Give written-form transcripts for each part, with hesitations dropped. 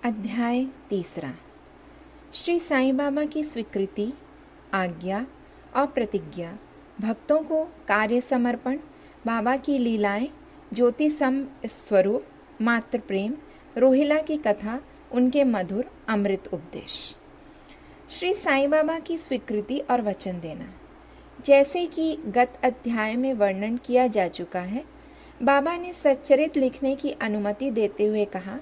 अध्याय 3। श्री साईं बाबा की स्वीकृति, आज्ञा और प्रतिज्ञा, भक्तों को कार्य समर्पण, बाबा की लीलाएं, ज्योति सम स्वरूप, मात्र प्रेम, रोहिला की कथा, उनके मधुर अमृत उपदेश। श्री साईं बाबा की स्वीकृति और वचन देना। जैसे कि गत अध्याय में वर्णन किया जा चुका है, बाबा ने सच्चरित लिखने की अनुमति देते हुए कहा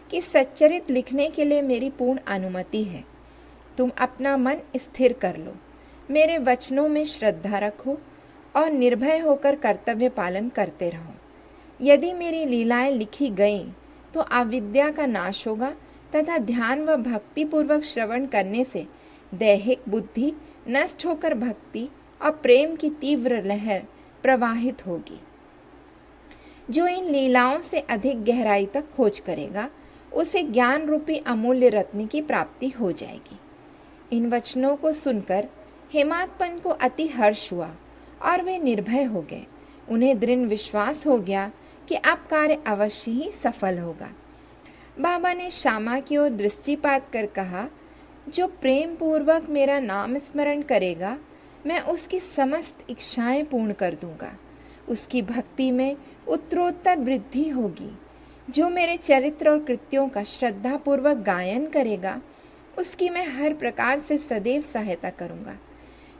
कि सच्चरित लिखने के लिए मेरी पूर्ण अनुमति है। तुम अपना मन स्थिर कर लो, मेरे वचनों में श्रद्धा रखो और निर्भय होकर कर्तव्य पालन करते रहो। यदि मेरी लीलाएं लिखी गईं तो अविद्या का नाश होगा तथा ध्यान व भक्ति पूर्वक श्रवण करने से दैहिक बुद्धि नष्ट होकर भक्ति और प्रेम की तीव्र लहर प्रवाहित होगी। जो इन लीलाओं से अधिक गहराई तक खोज करेगा उसे ज्ञान रूपी अमूल्य रत्न की प्राप्ति हो जाएगी। इन वचनों को सुनकर हेमात्पन को अति हर्ष हुआ और वे निर्भय हो गए। उन्हें दृढ़ विश्वास हो गया कि अब कार्य अवश्य ही सफल होगा। बाबा ने श्यामा की ओर दृष्टिपात कर कहा, जो प्रेम पूर्वक मेरा नाम स्मरण करेगा मैं उसकी समस्त इच्छाएं पूर्ण कर दूंगा। उसकी भक्ति में उत्तरोत्तर वृद्धि होगी। जो मेरे चरित्र और कृत्यों का श्रद्धा पूर्वक गायन करेगा उसकी मैं हर प्रकार से सदैव सहायता करूंगा।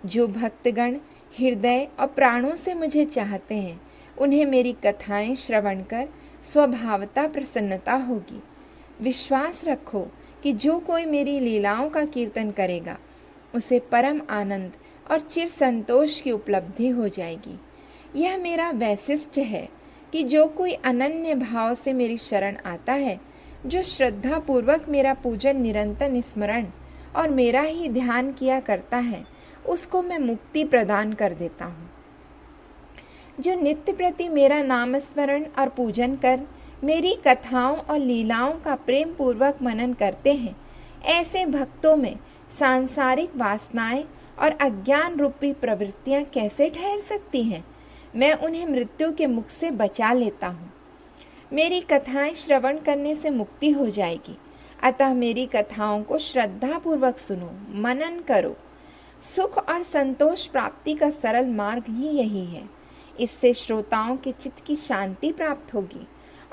जो भक्तगण हृदय और प्राणों से मुझे चाहते हैं उन्हें मेरी कथाएं श्रवण कर स्वभावता प्रसन्नता होगी। विश्वास रखो कि जो कोई मेरी लीलाओं का कीर्तन करेगा उसे परम आनंद और चिर संतोष की उपलब्धि हो जाएगी। यह मेरा वैशिष्ट्य है कि जो कोई अनन्य भाव से मेरी शरण आता है, जो श्रद्धा पूर्वक मेरा पूजन निरंतर स्मरण और मेरा ही ध्यान किया करता है, उसको मैं मुक्ति प्रदान कर देता हूँ। जो नित्य प्रति मेरा नाम स्मरण और पूजन कर मेरी कथाओं और लीलाओं का प्रेम पूर्वक मनन करते हैं, ऐसे भक्तों में सांसारिक वासनाएं और अज्ञान रूपी प्रवृत्तियां कैसे ठहर सकती हैं? मैं उन्हें मृत्यु के मुख से बचा लेता हूँ। मेरी कथाएं श्रवण करने से मुक्ति हो जाएगी। अतः मेरी कथाओं को श्रद्धा पूर्वक सुनो, मनन करो। सुख और संतोष प्राप्ति का सरल मार्ग ही यही है। इससे श्रोताओं के चित्त की शांति प्राप्त होगी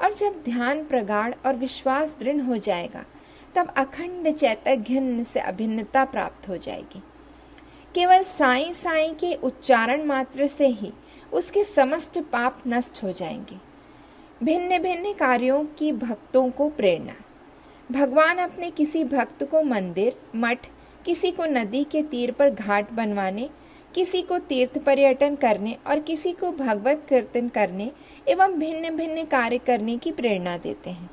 और जब ध्यान प्रगाढ़ और विश्वास दृढ़ हो जाएगा तब अखंड चैतन्य से अभिन्नता प्राप्त हो जाएगी। केवल साईं साईं के उच्चारण मात्र से ही उसके समस्त पाप नष्ट हो जाएंगे। भिन्न भिन्न कार्यों की भक्तों को प्रेरणा। भगवान अपने किसी भक्त को मंदिर, मठ, किसी को नदी के तीर पर घाट बनवाने, किसी को तीर्थ पर्यटन करने और किसी को भगवत कीर्तन करने एवं भिन्न भिन्न कार्य करने की प्रेरणा देते हैं।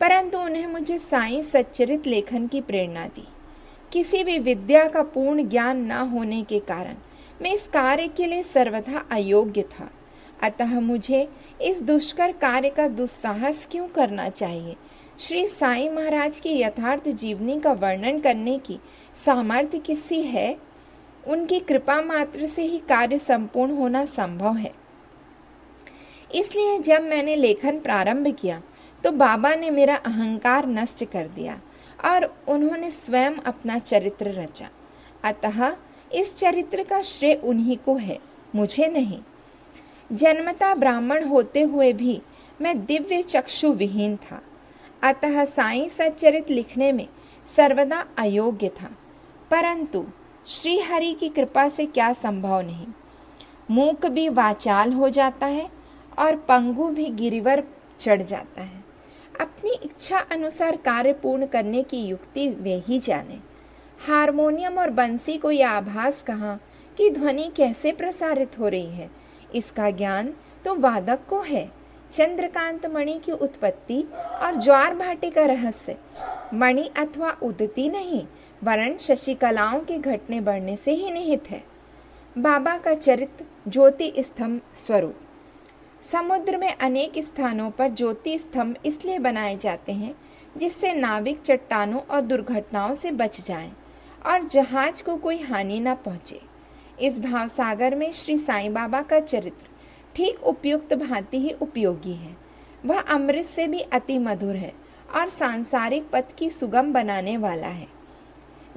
परंतु उन्हें मुझे साईं सच्चरित लेखन की प्रेरणा दी। किसी भी विद्या का पूर्ण ज्ञान न होने के कारण मैं इस कार्य के लिए सर्वथा अयोग्य था। अतः मुझे इस दुष्कर कार्य का दुस्साहस क्यों करना चाहिए? श्री साईं महाराज की यथार्थ जीवनी का वर्णन करने की सामर्थ्य किसी है? उनकी कृपा मात्र से ही कार्य संपूर्ण होना संभव है। इसलिए जब मैंने लेखन प्रारंभ किया तो बाबा ने मेरा अहंकार नष्ट कर दिया और उन्होंने स्वयं अपना चरित्र रचा। अतः इस चरित्र का श्रेय उन्हीं को है, मुझे नहीं। जन्मता ब्राह्मण होते हुए भी मैं दिव्य चक्षु विहीन था। अतः साईं सच्चरित लिखने में सर्वदा अयोग्य था। परंतु श्री हरि की कृपा से क्या संभव नहीं। मूक भी वाचाल हो जाता है और पंगु भी गिरिवर चढ़ जाता है। अपनी इच्छा अनुसार कार्य पूर्ण करने की युक्ति वे ही जाने। हारमोनियम और बंसी को यह आभास कहाँ कि ध्वनि कैसे प्रसारित हो रही है, इसका ज्ञान तो वादक को है। चंद्रकांत मणि की उत्पत्ति और ज्वार भाटे का रहस्य मणि अथवा उदती नहीं वरन शशिकलाओं के घटने बढ़ने से ही निहित है। बाबा का चरित्र ज्योति स्तंभ स्वरूप। समुद्र में अनेक स्थानों पर ज्योति स्तंभ इसलिए बनाए जाते हैं जिससे नाविक चट्टानों और दुर्घटनाओं से बच जाएं और जहाज को कोई हानि न पहुंचे। इस भावसागर में श्री साईं बाबा का चरित्र ठीक उपयुक्त भांति ही उपयोगी है। वह अमृत से भी अति मधुर है और सांसारिक पथ की सुगम बनाने वाला है।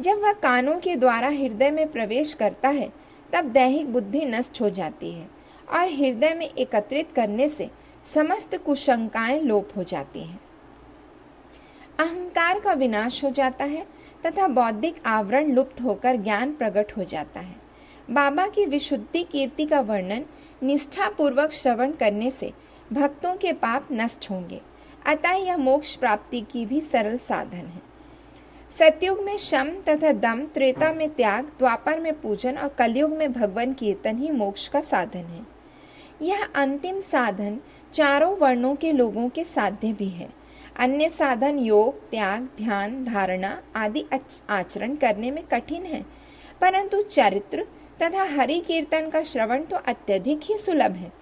जब वह कानों के द्वारा हृदय में प्रवेश करता है तब दैहिक बुद्धि नष्ट हो जाती है और हृदय में एकत्रित करने से समस्त कुशंकाएं लोप हो जाती हैं। अहंकार का विनाश हो जाता है तथा बौद्धिक आवरण लुप्त होकर ज्ञान प्रकट हो जाता है। बाबा की विशुद्धि कीर्ति का वर्णन निष्ठापूर्वक श्रवण करने से भक्तों के पाप नष्ट होंगे, अतः यह मोक्ष प्राप्ति की भी सरल साधन है। सतयुग में शम तथा दम, त्रेता में त्याग, द्वापर में पूजन और कलयुग में भगवान कीर्तन ही मोक्ष का साधन है। यह अंतिम साधन चारों वर्णों के लोगों के साध्य भी है। अन्य साधन योग, त्याग, ध्यान, धारणा आदि आचरण करने में कठिन है, परंतु चरित्र तथा हरि कीर्तन का श्रवण तो अत्यधिक ही सुलभ है।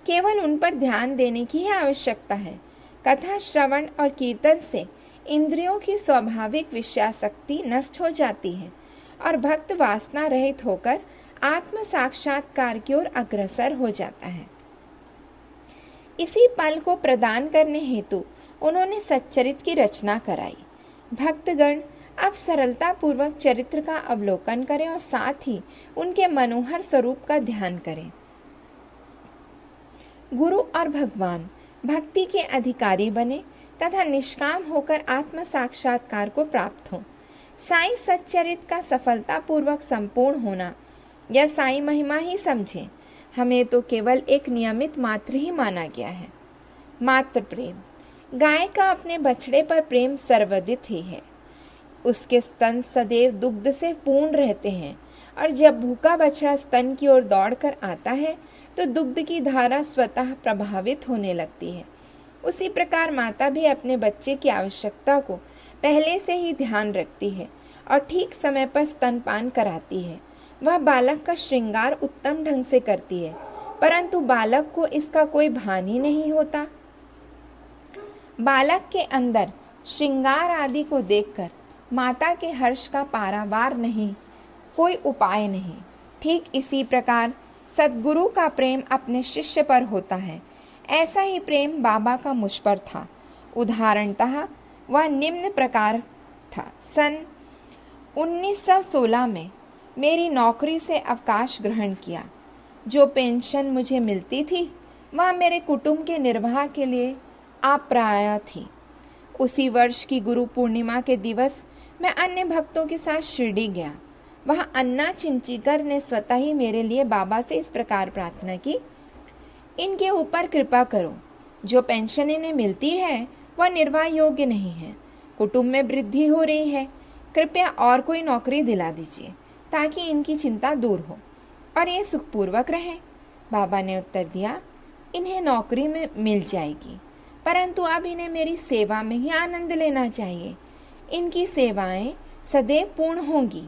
केवल उन पर ध्यान देने की ही आवश्यकता है। कथा श्रवण और कीर्तन से इंद्रियों की स्वाभाविक विषयासक्ति नष्ट हो जाती है और भक्त वासना रहित होकर आत्म साक्षात्कार की ओर अग्रसर हो जाता है। इसी पल को प्रदान करने हेतु उन्होंने सच्चरित की रचना कराई। भक्तगण अब सरलता पूर्वक चरित्र का अवलोकन करें और साथ ही उनके मनोहर स्वरूप का ध्यान करें। गुरु और भगवान भक्ति के अधिकारी बने तथा निष्काम होकर आत्म साक्षात्कार को प्राप्त हो। साईं सच्चरित का सफलता पूर्वक संपूर्ण होना यह साईं महिमा ही समझे। हमें तो केवल एक नियमित मात्र ही माना गया है। मात्र प्रेम, गाय का अपने बछड़े पर प्रेम सर्वदित ही है। उसके स्तन सदैव दुग्ध से पूर्ण रहते हैं और जब भूखा बछड़ा स्तन की ओर दौड़कर आता है तो दुग्ध की धारा स्वतः प्रभावित होने लगती है। उसी प्रकार माता भी अपने बच्चे की आवश्यकता को पहले से ही ध्यान रखती है और ठीक समय पर स्तनपान कराती है। वह बालक का श्रृंगार उत्तम ढंग से करती है, परंतु बालक को इसका कोई भान ही नहीं होता। बालक के अंदर श्रृंगार आदि को देखकर माता के हर्ष का पारावार नहीं, कोई उपाय नहीं। ठीक इसी प्रकार सद्गुरु का प्रेम अपने शिष्य पर होता है। ऐसा ही प्रेम बाबा का मुझ पर था। उदाहरणतः वह निम्न प्रकार था। सन 1916 में मेरी नौकरी से अवकाश ग्रहण किया। जो पेंशन मुझे मिलती थी वह मेरे कुटुंब के निर्वाह के लिए अप्राप्य थी। उसी वर्ष की गुरु पूर्णिमा के दिवस मैं अन्य भक्तों के साथ शिरडी गया। वह अन्ना चिंचीकर ने स्वतः ही मेरे लिए बाबा से इस प्रकार प्रार्थना की, इनके ऊपर कृपा करो। जो पेंशन इन्हें मिलती है वह निर्वाह योग्य नहीं है। कुटुंब में वृद्धि हो रही है, कृपया और कोई नौकरी दिला दीजिए ताकि इनकी चिंता दूर हो और ये सुखपूर्वक रहे। बाबा ने उत्तर दिया, इन्हें नौकरी में मिल जाएगी, परंतु अब इन्हें मेरी सेवा में ही आनंद लेना चाहिए। इनकी सेवाएं सदैव पूर्ण होंगी,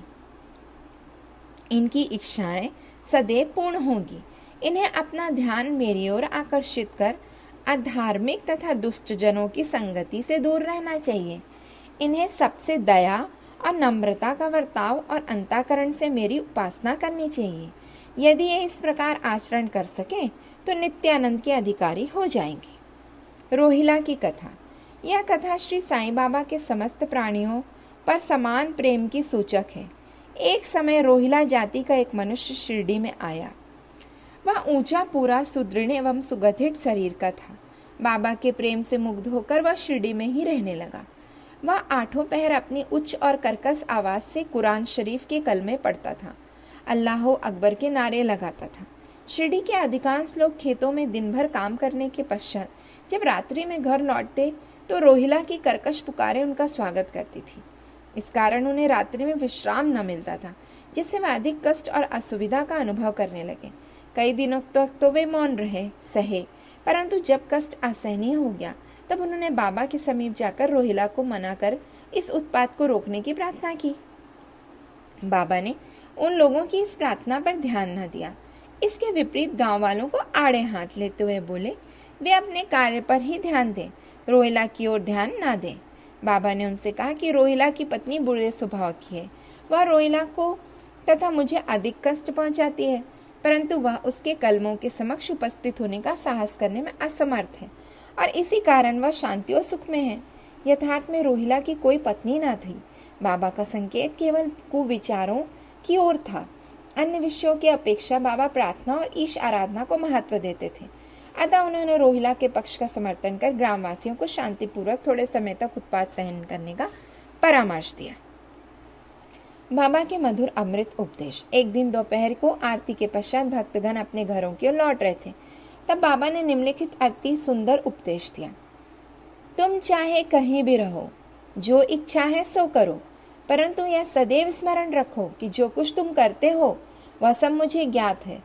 इनकी इच्छाएं सदैव पूर्ण होंगी। इन्हें अपना ध्यान मेरी ओर आकर्षित कर अधार्मिक तथा दुष्ट जनों की संगति से दूर रहना चाहिए। इन्हें सबसे दया और नम्रता का वर्ताव और अंतःकरण से मेरी उपासना करनी चाहिए। यदि ये इस प्रकार आचरण कर सकें तो नित्यानंद के अधिकारी हो जाएंगे। रोहिला की कथा। यह कथा श्री साईं बाबा के समस्त प्राणियों पर समान प्रेम की सूचक है। एक समय रोहिला जाति का एक मनुष्य शिरडी में आया। वह ऊंचा, पूरा, सुदृढ़ एवं सुगठित शरीर का था। बाबा के प्रेम से मुग्ध होकर वह शिरडी में ही रहने लगा। वह आठों पहर अपनी उच्च और कर्कश आवाज से कुरान शरीफ के कलमे पढ़ता था, अल्लाह अकबर के नारे लगाता था। शिरडी के अधिकांश लोग खेतों में दिन भर काम करने के पश्चात जब रात्रि में घर लौटते तो रोहिला की कर्कश पुकारें उनका स्वागत करती थी। इस कारण उन्हें रात्रि में विश्राम न मिलता था, जिससे वे अधिक कष्ट और असुविधा का अनुभव करने लगे। कई दिनों तक तो वे मौन रहे, सहे, परंतु जब कष्ट असहनीय हो गया तब उन्होंने बाबा के समीप जाकर रोहिला को मनाकर इस उत्पात को रोकने की प्रार्थना की। बाबा ने उन लोगों की इस प्रार्थना पर ध्यान न दिया। इसके विपरीत गांव वालों को आड़े हाथ लेते हुए बोले, वे अपने कार्य पर ही ध्यान दें, रोहिला की ओर ध्यान ना दें। बाबा ने उनसे कहा कि रोहिला की पत्नी बुरे स्वभाव की है। वह रोहिला को तथा मुझे अधिक कष्ट पहुंचाती है, परंतु वह उसके कलमों के समक्ष उपस्थित होने का साहस करने में असमर्थ है और इसी कारण वह शांति और सुख में है। यथार्थ में रोहिला की कोई पत्नी न थी। बाबा का संकेत केवल कुविचारों की ओर था। अन्य विषयों की अपेक्षा बाबा प्रार्थना और ईश आराधना को महत्व देते थे। अतः उन्होंने रोहिला के पक्ष का समर्थन कर ग्रामवासियों को शांतिपूर्वक थोड़े समय तक उत्पात सहन करने का परामर्श दिया। बाबा के मधुर अमृत उपदेश। एक दिन दोपहर को आरती के पश्चात भक्तगण अपने घरों की ओर लौट रहे थे। तब बाबा ने निम्नलिखित अति सुंदर उपदेश दिया। तुम चाहे कहीं भी रहो, जो इच्छा है सो करो, परंतु यह सदैव स्मरण रखो कि जो कुछ तुम करते हो वह सब मुझे ज्ञात है।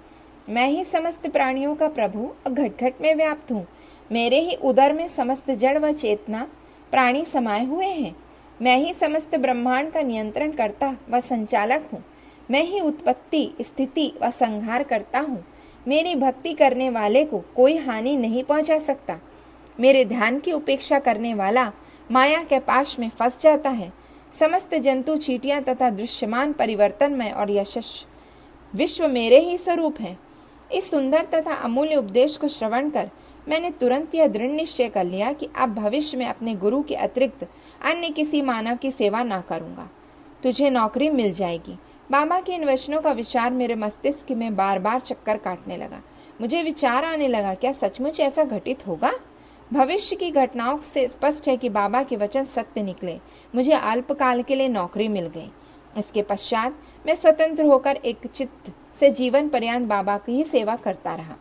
मैं ही समस्त प्राणियों का प्रभु और घट घट में व्याप्त हूँ। मेरे ही उदर में समस्त जड़ व चेतना प्राणी समाये हुए हैं। मैं ही समस्त ब्रह्मांड का नियंत्रण करता व संचालक हूँ। मैं ही उत्पत्ति, स्थिति व संहार करता हूँ। मेरी भक्ति करने वाले को कोई हानि नहीं पहुँचा सकता। मेरे ध्यान की उपेक्षा करने वाला माया के पाश में फंस जाता है। समस्त जंतु, चींटियां तथा दृश्यमान परिवर्तनमय और यशस्वी विश्व मेरे ही स्वरूप है। इस सुंदर तथा अमूल्य उपदेश को श्रवण कर मैंने तुरंत यह दृढ़ निश्चय कर लिया कि अब भविष्य में अपने गुरु के अतिरिक्त अन्य किसी मानव की सेवा ना करूंगा। तुझे नौकरी मिल जाएगी। बाबा के इन वचनों का विचार मेरे मस्तिष्क में बार बार चक्कर काटने लगा। मुझे विचार आने लगा, क्या सचमुच ऐसा घटित होगा? भविष्य की घटनाओं से स्पष्ट है कि बाबा के वचन सत्य निकले। मुझे अल्पकाल के लिए नौकरी मिल गई। इसके पश्चात मैं स्वतंत्र होकर एक चित्त से जीवन पर्यंत बाबा की ही सेवा करता रहा।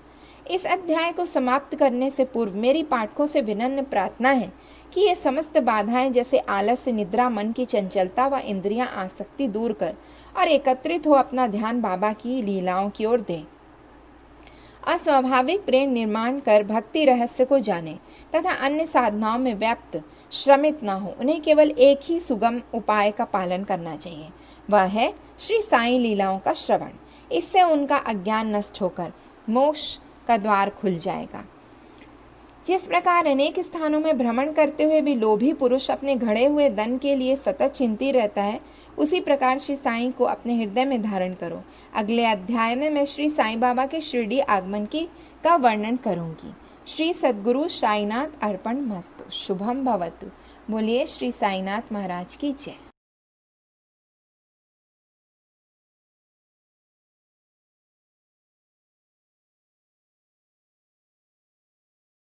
इस अध्याय को समाप्त करने से पूर्व मेरी पाठकों से विनम्र प्रार्थना है कि ये समस्त बाधाएं जैसे आलस्य, निद्रा, मन की चंचलता व इंद्रियां आसक्ति दूर कर और एकत्रित हो अपना ध्यान बाबा की लीलाओं की ओर दें। अस्वाभाविक प्रेम निर्माण कर भक्ति रहस्य को जाने तथा अन्य साधनाओं में व्याप्त श्रमित न हो। उन्हें केवल एक ही सुगम उपाय का पालन करना चाहिए, वह है श्री साईं लीलाओं का श्रवण। इससे उनका अज्ञान नष्ट होकर मोक्ष का द्वार खुल जाएगा। जिस प्रकार अनेक स्थानों में भ्रमण करते हुए भी लोभी पुरुष अपने घड़े हुए धन के लिए सतत चिंतित रहता है, उसी प्रकार श्री साईं को अपने हृदय में धारण करो। अगले अध्याय में मैं श्री साईं बाबा के शिरडी आगमन का वर्णन करूंगी। श्री सद्गुरु साईनाथ अर्पण मस्तु। शुभम भवतु। बोलिए श्री साईनाथ महाराज की जय।